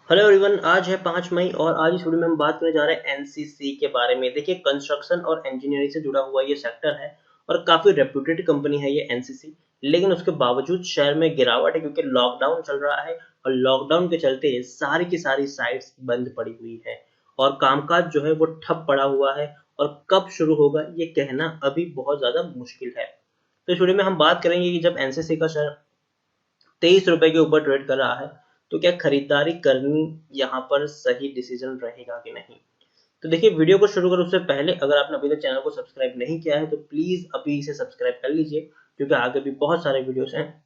Hello everyone, आज है 5 मई और आज इस वीडियो में हम बात करने जा रहे हैं एनसीसी के बारे में। देखिए, कंस्ट्रक्शन और इंजीनियरिंग से जुड़ा हुआ ये सेक्टर है और काफ़ी रेप्यूटेड कंपनी है ये एनसीसी। लेकिन उसके बावजूद शहर में गिरावट है क्योंकि लॉकडाउन चल रहा है और लॉकडाउन के चलते सारी की सारी साइट्स बंद पड़ी हुई है और कामकाज जो है वो ठप पड़ा हुआ है। और कब शुरू होगा ये कहना अभी बहुत ज़्यादा मुश्किल है। तो इस वीडियो में हम बात करेंगे कि जब एनसीसी का शेयर 23 रुपए के ऊपर ट्रेड कर रहा है तो क्या खरीदारी करनी यहाँ पर सही डिसीजन रहेगा कि नहीं। तो देखिए, वीडियो को शुरू करें उससे पहले अगर आपने अभी तक चैनल को सब्सक्राइब नहीं किया है तो प्लीज अभी इसे सब्सक्राइब कर लीजिए, क्योंकि आगे भी बहुत सारे वीडियोस हैं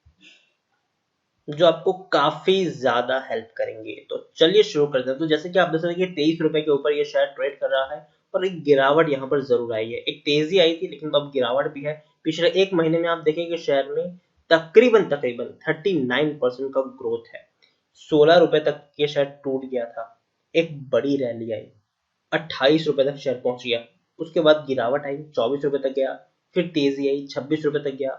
जो आपको काफी ज्यादा हेल्प करेंगे। तो चलिए शुरू करते हैं। तो जैसे कि आप देख सकते हैं कि 23 रुपए के ऊपर ये शेयर ट्रेड कर रहा है और एक गिरावट यहाँ पर जरूर आई है। एक तेजी आई थी लेकिन अब गिरावट भी है। पिछले एक महीने में आप देखेंगे शेयर में तकरीबन तकरीबन 39% का ग्रोथ है। 16 रुपए तक ये शेयर टूट गया था, एक बड़ी रैली आई, 28 रुपए तक शेयर पहुंच गया। उसके बाद गिरावट आई, 24 रुपए तक गया, फिर तेजी आई, 26 रुपए तक गया,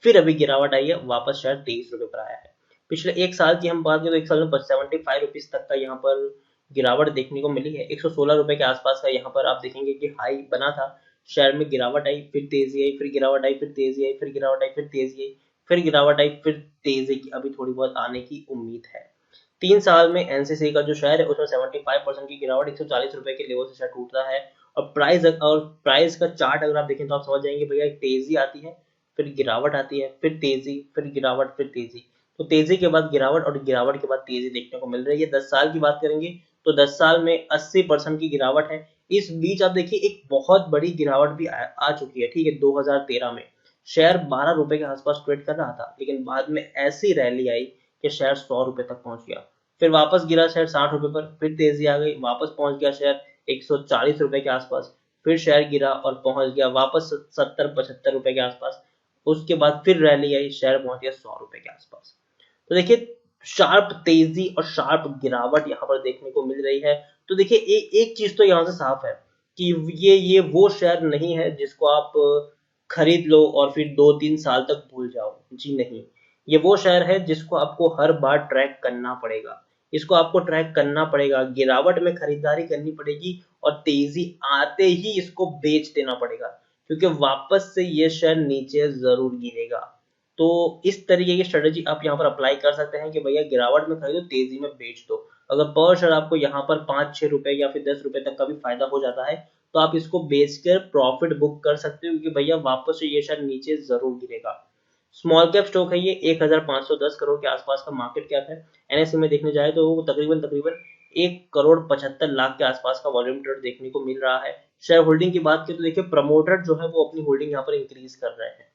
फिर अभी गिरावट आई है, वापस शेयर 23 रुपए पर आया है। पिछले एक साल की हम बात करें तो एक साल में 75 रुपीज तक का यहाँ पर गिरावट देखने को मिली है। 116 रुपए के आसपास का यहाँ पर आप देखेंगे कि हाई बना था। शेयर में गिरावट आई, फिर तेजी आई, फिर गिरावट आई, फिर तेजी आई, फिर गिरावट आई, फिर तेजी आई, फिर गिरावट आई, फिर तेजी की अभी थोड़ी बहुत आने की उम्मीद है। 3 साल में एनसीसी का जो शेयर है उसमें 75% की गिरावट, 140 रुपए के लेवल से शेयर टूटता है। और प्राइस का चार्ट अगर आप देखें तो आप समझ जाएंगे भैया, एक तेजी आती है, फिर गिरावट आती है, फिर तेजी, फिर गिरावट, फिर तेजी। तो तेजी के बाद गिरावट और गिरावट के बाद तेजी देखने को मिल रही है। 10 साल की बात करेंगे तो 10 साल में 80% की गिरावट है। इस बीच आप देखिए एक बहुत बड़ी गिरावट भी आ चुकी है। ठीक है, 2013 में शेयर 12 रुपए के आसपास ट्रेड कर रहा था, लेकिन बाद में ऐसी रैली आई कि शेयर 100 रुपए तक पहुंच गया। फिर वापस गिरा शेयर 60 रुपए पर, फिर तेजी आ गई, वापस पहुंच गया शेयर 140 रुपए के आसपास। फिर शेयर गिरा और पहुंच गया वापस 70-75 रुपए के आसपास। उसके बाद फिर रैली आई, शेयर पहुंच गया 100 रुपए के आसपास। तो देखिए, शार्प तेजी और शार्प गिरावट यहाँ पर देखने को मिल रही है। तो देखिए, एक चीज तो यहाँ से साफ है कि ये वो शेयर नहीं है जिसको आप खरीद लो और फिर 2-3 साल तक भूल जाओ। जी नहीं, ये वो शेयर है जिसको आपको हर बार ट्रैक करना पड़ेगा। इसको आपको ट्रैक करना पड़ेगा, गिरावट में खरीदारी करनी पड़ेगी और तेजी आते ही इसको बेच देना पड़ेगा, क्योंकि वापस से ये शेयर नीचे जरूर गिरेगा। तो इस तरीके की स्ट्रेटेजी आप यहाँ पर अप्लाई कर सकते हैं कि भैया गिरावट में खरीदो, तेजी में बेच दो। अगर पर शेयर आपको यहाँ पर 5-6 रुपए या फिर 10 रुपए तक का भी फायदा हो जाता है तो आप इसको बेचकर प्रॉफिट बुक कर सकते हो, क्योंकि भैया वापस से ये शेयर नीचे जरूर गिरेगा। स्मॉल कैप स्टॉक है ये, 1510 करोड़ के आसपास का मार्केट कैप है। एनएससी में देखने जाए तो वो तकरीबन तकरीबन 1 करोड़ 75 लाख के आसपास का वॉल्यूम ट्रेड देखने को मिल रहा है। शेयर होल्डिंग की बात करें तो देखिए, प्रमोटर जो है वो अपनी होल्डिंग यहाँ पर इंक्रीज कर रहे हैं।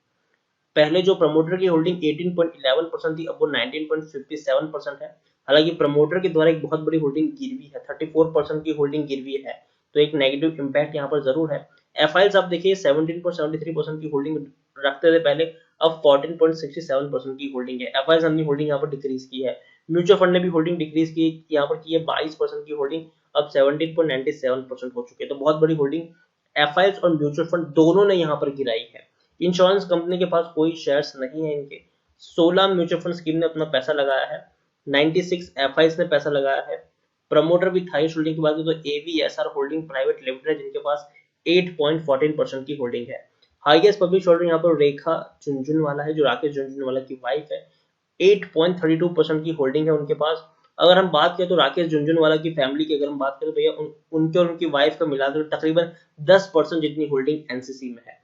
पहले जो प्रमोटर की होल्डिंग 18.11% थी, अब वो 19.57% है। हालांकि प्रमोटर के द्वारा एक बहुत बड़ी होल्डिंग गिरवी है, 34% की होल्डिंग गिरवी है, तो एक नेगेटिव इम्पैक्ट यहाँ पर जरूर है। एफ आप देखिए 17.73% की होल्डिंग रखते थे पहले, अब 14.67% की होल्डिंग है। एफ अपनी होल्डिंग यहाँ पर डिक्रीज की है। म्यूचुअल फंड ने भी होल्डिंग डिक्रीज की, यहाँ पर की है 22% की होल्डिंग, अब 17.97% हो चुकी है। तो बहुत बड़ी होल्डिंग एफ और म्यूचुअल फंड दोनों ने यहाँ पर गिराई है। इंश्योरेंस कंपनी के पास कोई शेयर्स नहीं है इनके। 16 म्यूचुअल फंड स्कीम ने अपना पैसा लगाया है, 96 एफ ने पैसा लगाया है। प्रमोटर भी हाईएस्ट होल्डिंग की बात करें तो एवीएसआर होल्डिंग प्राइवेट लिमिटेड, जिनके पास 8.14% की होल्डिंग है। हाईएस्ट पब्लिक होल्डिंग यहाँ पर रेखा झुंझुनवाला है, जो राकेश झुंझुनवाला की वाइफ है। 8.32% की होल्डिंग है उनके पास। अगर हम बात करें तो राकेश झुंझुनवाला की फैमिली की अगर हम बात करें तो भैया उनके और उनकी वाइफ का मिलाकर तकरीबन 10% जितनी होल्डिंग एनसीसी में है।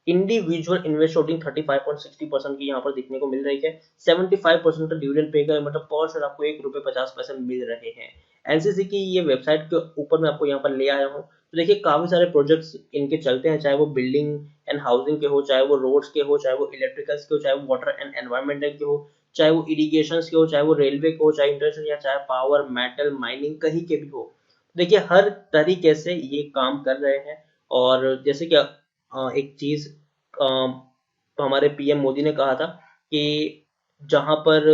इंडिविजुअल इन्वेस्ट होल्डिंग 35.60% की यहाँ पर देखने को मिल रही है। 75% का डिविडेंड पे कर, मतलब पर शेयर आपको 1 रुपये 50 पैसे मिल रहे हैं। एनसीसी की ये वेबसाइट के ऊपर मैं आपको यहाँ पर ले आया हूँ। तो देखिए, काफी सारे प्रोजेक्ट्स इनके चलते हैं, चाहे वो बिल्डिंग एंड हाउसिंग के हो, चाहे वो रोड्स के हो, चाहे वो इलेक्ट्रिकल्स के हो, चाहे वो वाटर एंड एनवायरमेंटल के हो, चाहे वो इरिगेशन के हो, चाहे वो रेलवे के हो, चाहे इंडस्ट्रियल, या चाहे पावर, मेटल, माइनिंग, कहीं के भी हो। देखिए, हर तरीके से ये काम कर रहे हैं। और जैसे कि एक चीज हमारे पीएम मोदी ने कहा था कि जहां पर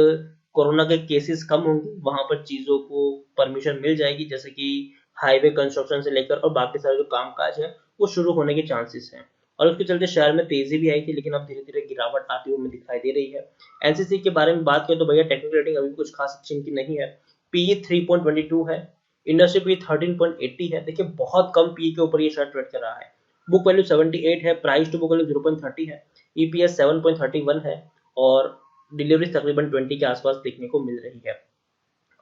कोरोना के केसेस कम होंगे वहां पर चीजों को परमिशन मिल जाएगी, जैसे कि हाईवे कंस्ट्रक्शन से लेकर और बाकी सारे जो काम काज है वो शुरू होने के चांसेस हैं। और उसके चलते शहर में तेजी भी आई थी, लेकिन अब धीरे धीरे गिरावट आती हुई हमें दिखाई दे रही है। एनसीसी के बारे में बात करें तो भैया टेक्निकल रेटिंग अभी कुछ खास अच्छी इनकी नहीं है। पीई 3.22 है, इंडस्ट्री पी 13.80 है। देखिए बहुत कम पी के ऊपर ये शेयर ट्रेड कर रहा है। बुक वैल्यू 78 है, प्राइस टू बुक वैल्यू 0.30 है, ईपीएस 7.31 है और डिलीवरी तकरीबन 20 के आसपास देखने को मिल रही है।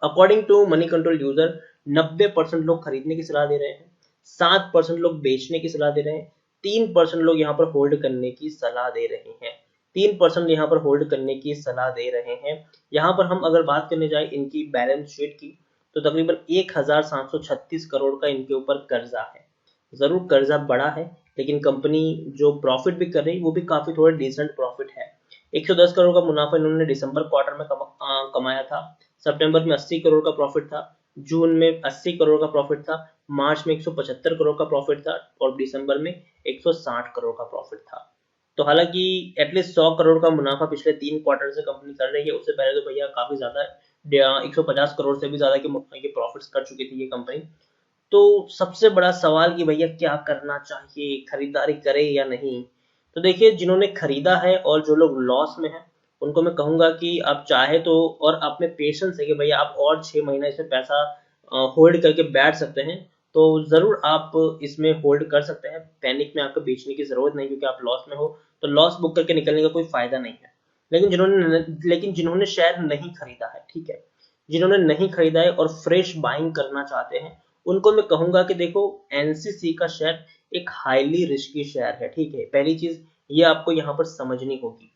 According to Moneycontrol user 90% लोग खरीदने की सलाह दे रहे हैं, 7% लोग बेचने की सलाह दे रहे हैं, 3% लोग यहाँ पर होल्ड करने की सलाह दे रहे हैं। 3% यहाँ पर होल्ड करने की सलाह दे रहे हैं। यहाँ पर हम अगर बात करने जाए इनकी बैलेंस शीट की तो तकरीबन 1736 करोड़ का इनके ऊपर कर्जा है। जरूर कर्जा बड़ा है लेकिन कंपनी जो प्रॉफिट भी कर रही है वो भी काफी थोड़ा डिसेंट प्रॉफिट है। 110 करोड़ का मुनाफा इन्होंने दिसंबर क्वार्टर में कमाया था, सितंबर में 80 करोड़ का प्रॉफिट था, जून में 80 करोड़ का प्रॉफिट था, मार्च में 175 करोड़ का प्रॉफिट था और दिसंबर में 160 करोड़ का प्रॉफिट था। तो हालांकि एटलीस्ट 100 करोड़ का मुनाफा पिछले 3 क्वार्टर से कंपनी कर रही है, उससे पहले तो भैया काफी ज्यादा 150 करोड़ से भी ज्यादा के प्रॉफिट्स कर चुकी थी ये कंपनी। तो सबसे बड़ा सवाल कि भैया क्या करना चाहिए, खरीदारी करे या नहीं। तो देखिए जिन्होंने खरीदा है और जो लोग लॉस में हैं उनको मैं कहूंगा कि आप चाहे तो और आप में पेशेंस है कि भैया आप और 6 महीना इसमें पैसा होल्ड करके बैठ सकते हैं तो जरूर आप इसमें होल्ड कर सकते हैं। पैनिक में आपको बेचने की जरूरत नहीं क्योंकि आप लॉस में हो तो लॉस बुक करके निकलने का कोई फायदा नहीं है। लेकिन जिन्होंने शेयर नहीं खरीदा है, ठीक है, जिन्होंने नहीं खरीदा है और फ्रेश बाइंग करना चाहते हैं उनको मैं कहूंगा कि देखो एनसीसी का शेयर एक हाईली रिस्की शेयर है, ठीक है। पहली चीज ये आपको यहाँ पर समझनी होगी।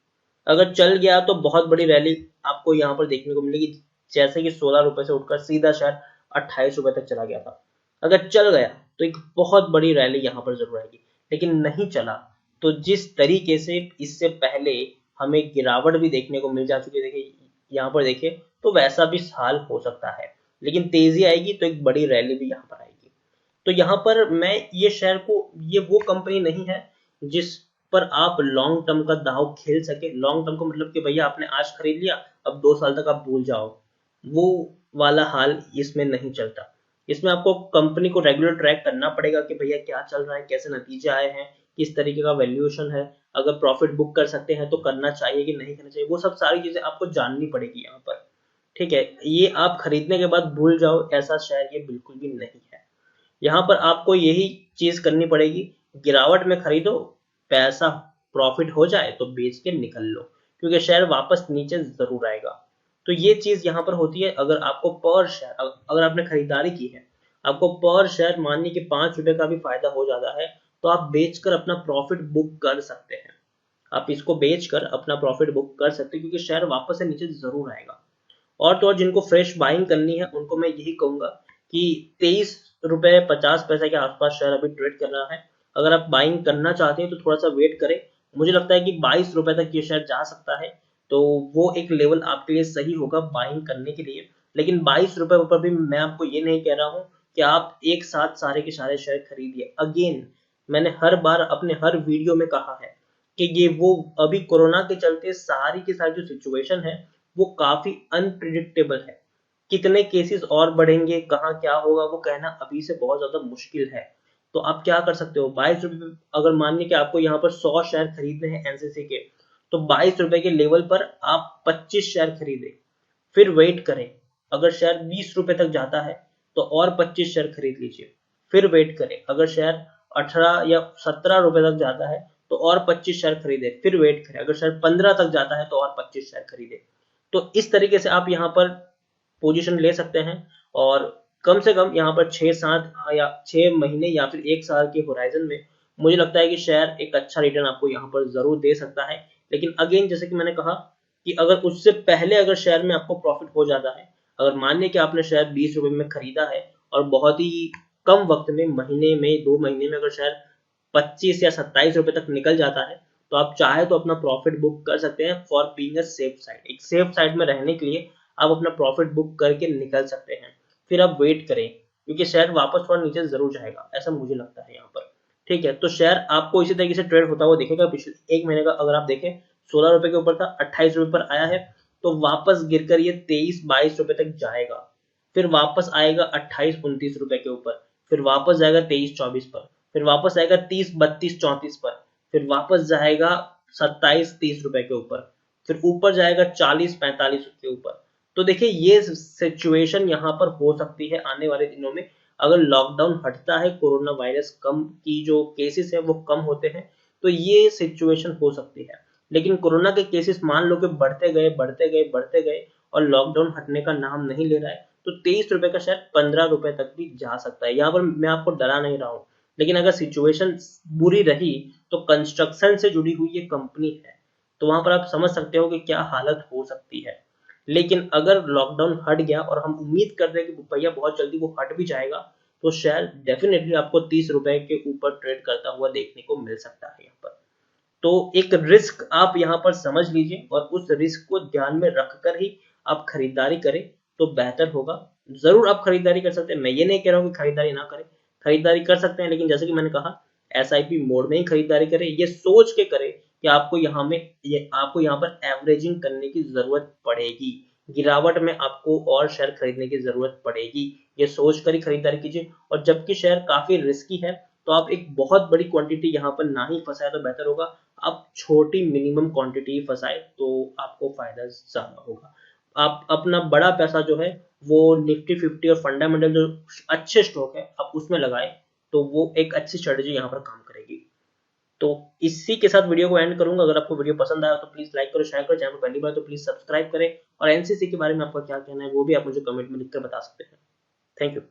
अगर चल गया तो बहुत बड़ी रैली आपको यहाँ पर देखने को मिलेगी, जैसे कि 16 रुपए से उठकर सीधा शेयर 28 रुपए तक चला गया था। अगर चल गया तो एक बहुत बड़ी रैली यहाँ पर जरूर आएगी, लेकिन नहीं चला तो जिस तरीके से इससे पहले हमें गिरावट भी देखने को मिल जा चुकी है, देखिए यहाँ पर देखिए, तो वैसा भी हाल हो सकता है। लेकिन तेजी आएगी तो एक बड़ी रैली भी यहाँ पर आएगी। तो यहाँ पर मैं ये शेयर को, ये वो कंपनी नहीं है जिस पर आप लॉन्ग टर्म का दाव खेल सके। लॉन्ग टर्म का मतलब कि भैया आपने आज खरीद लिया अब 2 साल तक आप भूल जाओ, वो वाला हाल इसमें नहीं चलता। इसमें आपको कंपनी को रेगुलर ट्रैक करना पड़ेगा कि भैया क्या चल रहा है, कैसे नतीजे आए हैं, किस तरीके का वैल्यूएशन है, अगर प्रॉफिट बुक कर सकते हैं तो करना चाहिए कि नहीं करना चाहिए, वो सब सारी चीजें आपको जाननी पड़ेगी यहाँ पर, ठीक है। ये आप खरीदने के बाद भूल जाओ ऐसा शेयर ये बिल्कुल भी नहीं है। यहाँ पर आपको यही चीज करनी पड़ेगी, गिरावट में खरीदो, पैसा प्रॉफिट हो जाए तो बेच के निकल लो क्योंकि शेयर वापस नीचे जरूर आएगा। तो ये चीज यहाँ पर होती है। अगर आपको पर शेयर, अगर आपने खरीदारी की है, आपको पर शेयर मानिए कि 5 रुपए का भी फायदा हो जाता है तो आप बेचकर अपना प्रॉफिट बुक कर सकते हैं। आप इसको बेचकर अपना प्रॉफिट बुक कर सकते हैं क्योंकि शेयर वापस से नीचे जरूर आएगा। और तो और जिनको फ्रेश बाइंग करनी है उनको मैं यही कहूंगा कि 23 रुपए 50 पैसे के आसपास शेयर अभी ट्रेड कर रहा है। अगर आप बाइंग करना चाहते हैं तो थोड़ा सा वेट करें, मुझे लगता है कि 22 रुपए तक ये शेयर जा सकता है, तो वो एक लेवल आपके लिए सही होगा बाइंग करने के लिए। लेकिन 22 रुपए पर भी मैं आपको ये नहीं कह रहा हूँ कि आप एक साथ सारे के सारे शेयर खरीदिए। अगेन मैंने हर बार अपने हर वीडियो में कहा है कि ये वो अभी कोरोना के चलते सारी की सारी जो सिचुएशन है वो काफी अनप्रिडिक्टेबल है। कितने केसेस और बढ़ेंगे, कहाँ क्या होगा, वो कहना अभी से बहुत ज्यादा मुश्किल है। तो आप क्या कर सकते हो, 22 रुपए, अगर मानिए कि आपको यहाँ पर 100 शेयर खरीदने हैं एनसीसी के, तो 22 रुपए के लेवल पर आप 25 शेयर खरीदे, फिर वेट करें। अगर शेयर 20 रुपए तक जाता है तो और 25 शेयर खरीद लीजिए, फिर वेट करें। अगर शेयर 18 या 17 रुपए तक जाता है तो और 25 शेयर खरीदे, फिर वेट करें। अगर शेयर 15 तक जाता है तो और 25 शेयर खरीदे। तो इस तरीके से आप यहाँ पर पोजीशन ले सकते हैं और कम से कम यहाँ पर 6-7 या 6 महीने या फिर 1 साल के होराइजन में मुझे लगता है कि शेयर एक अच्छा रिटर्न आपको यहाँ पर जरूर दे सकता है। लेकिन अगेन जैसे कि मैंने कहा कि अगर उससे पहले अगर शेयर में आपको प्रॉफिट हो जाता है, अगर मान लें कि आपने शेयर 20 रुपए में खरीदा है और बहुत ही कम वक्त में, महीने में 2 महीने में अगर शेयर 25 या 27 रुपए तक निकल जाता है तो आप चाहे तो अपना प्रॉफिट बुक कर सकते हैं for being a safe side. एक सेफ साइड में रहने के लिए आप अपना प्रॉफिट बुक करके निकल सकते हैं, फिर आप वेट करें क्योंकि शेयर वापस थोड़ा नीचे जरूर जाएगा, ऐसा मुझे लगता है यहाँ पर, ठीक है। तो शेयर आपको इसी तरीके से ट्रेड होता हुआ दिखेगा। पिछले 1 महीने का अगर आप देखें 16 रुपए के ऊपर था, 28 रुपए पर आया है, तो वापस गिरकर ये 23-22 रुपए तक जाएगा, फिर वापस आएगा 28-29 रुपए के ऊपर, फिर वापस जाएगा 23-24 पर, फिर वापस आएगा 30-32-34 पर, फिर वापस जाएगा 27-30 रुपए के ऊपर, फिर ऊपर जाएगा 40-45 के ऊपर। तो देखिए ये सिचुएशन यहाँ पर हो सकती है आने वाले दिनों में। अगर लॉकडाउन हटता है, कोरोना वायरस कम की जो केसेस है वो कम होते हैं, तो ये सिचुएशन हो सकती है। लेकिन कोरोना के केसेस मान लो कि बढ़ते गए बढ़ते गए बढ़ते गए और लॉकडाउन हटने का नाम नहीं ले रहा है, तो 23 रुपए का शायद 15 रुपए तक भी जा सकता है। यहाँ पर मैं आपको डरा नहीं रहा हूँ, लेकिन अगर सिचुएशन बुरी रही तो कंस्ट्रक्शन से जुड़ी हुई ये कंपनी है, तो वहां पर आप समझ सकते हो कि क्या हालत हो सकती है। लेकिन अगर लॉकडाउन हट गया और हम उम्मीद कर रहे हैं कि भैया बहुत जल्दी वो हट भी जाएगा, तो शायद डेफिनेटली आपको 30 रुपए के ऊपर ट्रेड करता हुआ देखने को मिल सकता है यहाँ पर। तो एक रिस्क आप यहाँ पर समझ लीजिए और उस रिस्क को ध्यान में रखकर ही आप खरीदारी करें तो बेहतर होगा। जरूर आप खरीदारी कर सकते हैं, मैं ये नहीं कह रहा हूँ कि खरीदारी ना करें, खरीदारी कर सकते हैं, लेकिन जैसे कि मैंने कहा एसआईपी मोड में ही खरीदारी करें, ये सोच के करें कि आपको यहाँ पर एवरेजिंग करने की जरूरत पड़ेगी, गिरावट में आपको और शेयर खरीदने की जरूरत पड़ेगी, ये सोच कर ही खरीदारी कीजिए। और जबकि शेयर काफी रिस्की है, तो आप एक बहुत बड़ी क्वांटिटी यहाँ पर ना ही फंसाए तो बेहतर होगा। आप छोटी मिनिमम क्वांटिटी फंसाए तो आपको फायदा ज्यादा होगा। आप अपना बड़ा पैसा जो है वो निफ्टी 50 और फंडामेंटल जो अच्छे स्टॉक है आप उसमें लगाए, तो वो एक अच्छी स्ट्रेटेजी यहाँ पर काम करेगी। तो इसी के साथ वीडियो को एंड करूंगा। अगर आपको वीडियो पसंद आया तो प्लीज लाइक करो, शेयर करो, चैनल को पहली बार तो प्लीज सब्सक्राइब करें, और एनसीसी के बारे में आपका क्या कहना है वो भी आप मुझे कमेंट में लिखकर बता सकते हैं। Thank you.